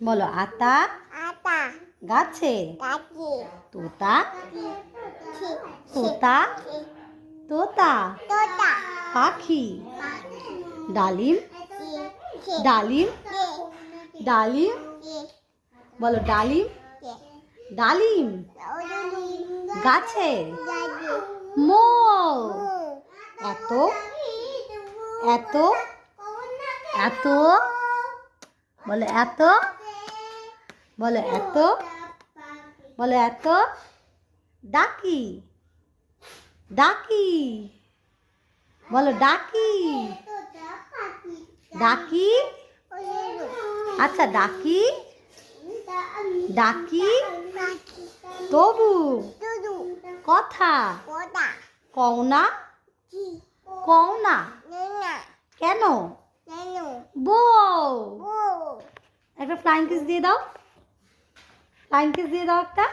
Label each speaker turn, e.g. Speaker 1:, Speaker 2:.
Speaker 1: বলো আতা
Speaker 2: আতা
Speaker 1: গাছে,
Speaker 2: গাছে
Speaker 1: তোতা
Speaker 2: তোতা
Speaker 1: তোতা
Speaker 2: তোতা
Speaker 1: পাখি, ডালিম ডালিম ডালিম বলো ডালিম ডালিম গাছে, মোর এত এত এত বলো এত বলো এত বলো এত ডাকি ডাকি বলো ডাকি ডাকি আচ্ছা ডাকি ডাকি তবু কথা কও না কও না কেন বউ একটা ফ্লাইং কিস দিয়ে দাও ফ্লাইং কিস দিয়ে দাও একটা